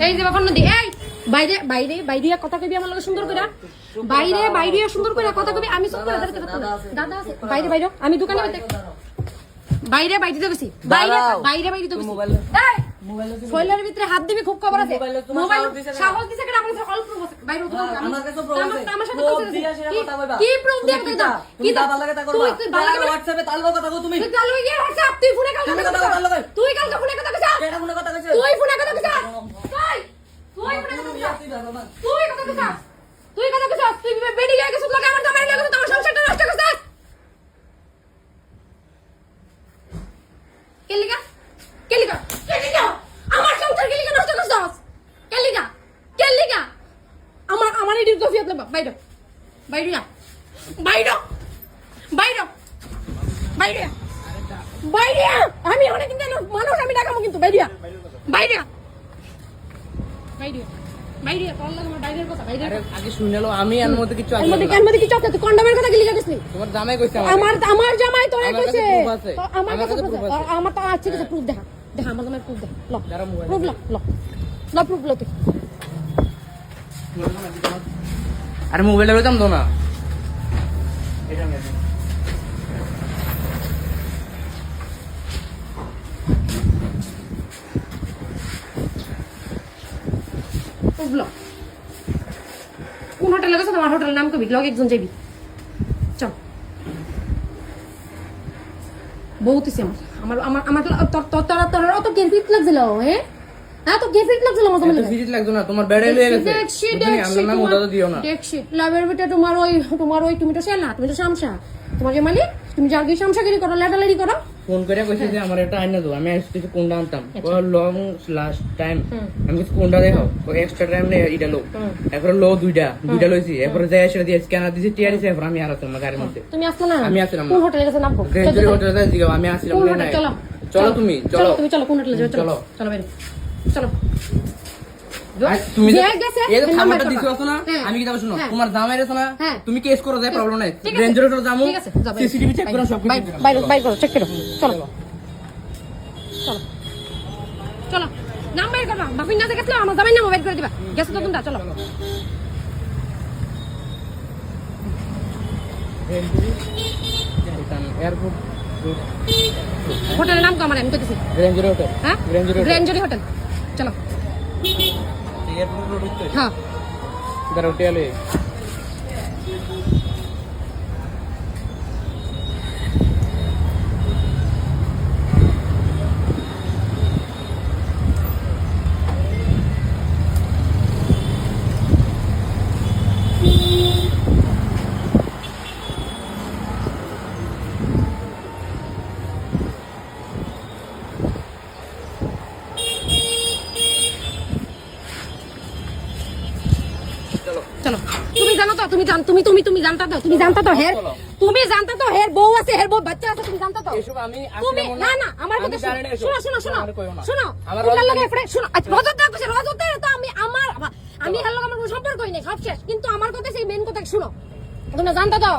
এই যে বাবা নদী এই বাইরে বাইরে বাইরে কথা কবি আমার লগে সুন্দর করে বাইরে বাইরে সুন্দর করে কথা কবি আমি সব করে দাদা আছে বাইরে বাইরে আমি দোকানে বাইরে বাইরে তো বেশি বাইরে বাইরে বাইরে তো বেশি এই ফয়লার ভিতরে হাত দিবি খুব খবর আছে মোবাইল সাহস দিছে কেন আমার কাছে অল্প আছে বাইরে তো আমার কাছে প্রুফ আছে আমার সাথে কথা কইবা কি প্রুফ দিয়ে দাদা কি দাদা লাগে তা করবা তুই WhatsApp এ তালগো কথা কও তুমি তুই তালগো গিয়ে WhatsApp তুই ফোনে কথা কইছ তুই কালকে ফোনে কথা কইছ কেডা ফোনে কথা কইছ তুই ফোনে কথা কইছ তুই ফোনে কথা কইছ তুই কথা কইছ তুই কথা কইছ তুই বেডি গিয়ে কিছু লাগে আমার জামাই লাগে তোমার সংসারটা নষ্ট করছিস কেলিগা কেলিগা কেলিগা আমার সংসার কেলিগা নষ্ট করছস কেলিগা কেলিগা আমার আমার এডির কফি আতলা বাইরে বাইরে বাইরে বাইরে বাইরে বাইরে আমি অনেক দিন মানুষ আমি ডাকামু কিন্তু বাইরে বাইরে বাইরে বাইরে তোর লাগে আমার বাইরের কথা বাইরে আগে শুনলো আমি এর মধ্যে কিছু আছে এর মধ্যে কিছু আছে তুই কন্ডমের কথা কেলিগা কইছিস তোমার জামাই কইছে আমার জামাই তোরে কইছে আমার কাছে আমার তো আছে কিছু প্রুফ দেখা দেখা আমার জামাই প্রুফ দেখা ল প্রুফ ল ল ল প্রুফ ল তুই আরে মোবাইলে লইতাম তো না প্রুফ ল কোন হোটেলে গেছ তোমার হোটেলের নাম কবি লগ একজন যাবি চল বহুতই আমার আমার আমার তোর অত গেফিট লাগছিল হ্যাঁ হ্যাঁ তো গেফিট লাগছিল আমার তোমার ভিজিট লাগতো না তোমার বেড়াই লয়ে গেছে তুমি আমার নাম ওটা তো দিও না দেখছি লাভের বেটা তোমার ওই তুমি তো সেনা তুমি তো শামসা তোমার যে মালিক তুমি যার গিয়ে শামসাগিরি করো লেটালারি করো ফোন করে কইছে যে আমার এটা আইনা দাও আমি কিছু কোনটা আনতাম লং লাস্ট টাইম আমি কিছু কোনটা দেখাও এক্সট্রা টাইম নেই এটা লো এরপর লো দুইটা লইছি এরপর যাই এসে দিয়ে স্ক্যানার দিছি টিআর দিছি এরপর আমি আর আছি আমার গাড়ির মধ্যে তুমি আসলে না আমি আসলাম কোন হোটেলে গেছে নামবো গ্রেঞ্জারি হোটেলে জিগাও আমি আসলাম না চলো চলো তুমি চলো তুমি চলো কোন হোটেলে যাও চলো চলো বাইরে চলো তুমি এই যে খাবারটা দিছো না আমি কি যাবো শুনো তোমার জামাই রেছ না তুমি কেস করো যায় প্রবলেম নাই রেঞ্জার হোটেলে যামু সিসিটিভি চেক করো সব কিছু বাইরে করো চেক করো চলো চলো চলো নাম বাইর করবা বাপিন না দেখলে আমার জামাই নাম বাইর করে দিবা গেছো তো কোনটা চলো এয়ারপোর্ট হোটেলের নাম কি আমার আমি কইতেছি রেঞ্জারি হোটেল হ্যাঁ রেঞ্জারি হোটেল চলো এয়ারপোর্ট রোড উঠতে হ্যাঁ দাঁড়া হোটেলে চলো তুমি জানো তো তুমি জানতা তো তুমি জানতা তো হের তুমি জানতা তো হের বউ আছে হের বউ বাচ্চা আছে তুমি জানতা তো এসব আমি তুমি আসলে না আমার কথা শোনো শোনো আমার তোমার লাগে ফ্রেন্ড শোনো রজত কইছে রজত তো আমি হের লগে আমার কোনো সম্পর্কই নেই সব শেষ কিন্তু আমার কথা সেই মেন কথা শুনো তুমি জানতা তো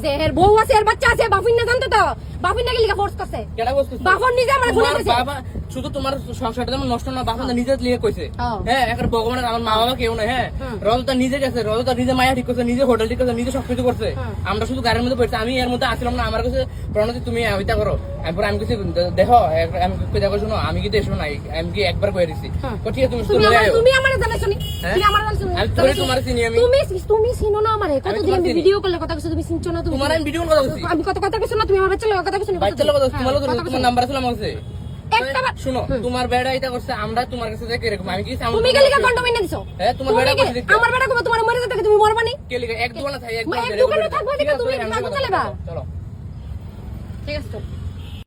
যে হের বউ আছে হের বাচ্চা আছে বাফিন না জানতা তো বাফিন নাকি লিখা ফোর্স করছে কেডা বলছিস বাফন নিজে আমার ফোন করেছে বাবা শুধু তোমার সংসারটা যেমন নষ্ট না বাবা নিজে লিখে কইছে হ্যাঁ এখন ভগবানের আমার মা বাবা কেউ না হ্যাঁ রজতা নিজে গেছে রজতা নিজে মায়া ঠিক করছে নিজে হোটেল ঠিক করছে নিজে সবকিছু করছে আমরা শুধু গাড়ির মধ্যে পড়ছি আমি এর মধ্যে আসলাম না আমার কাছে প্রণতি তুমি ওইটা করো এরপর আমি কিছু দেখো আমি দেখো শোনো আমি কিন্তু এসো নাই আমি কি একবার কয়ে দিছি ঠিক আছে তুমি আমার জানাছো নি তুমি আমার জানাছো নি আমি তোমার চিনি আমি তুমি চিনো না আমারে কতদিন আমি ভিডিও কলে কথা কইছো তুমি চিনছো না তুমি তোমার আমি ভিডিও কথা কইছি আমি কথা কইছো না তুমি আমার বাচ্চা কথা কইছো না বাচ্চা কথা তোমার নাম্বার ছিল আমার কাছে শুনো তোমার বেড়া এটা করছে আমরা তোমার কাছে দেখে এরকম আমি কি তুমি গেলি কা কন্ডম এনে দিছো হ্যাঁ তোমার বেড়া করছে আমার বেড়া কবে তোমার মরে যেতে তুমি মরবা নি কে লিখে এক দোকানে থাই এক দোকানে থাকবে তুমি মাগো চলেবা চলো ঠিক আছে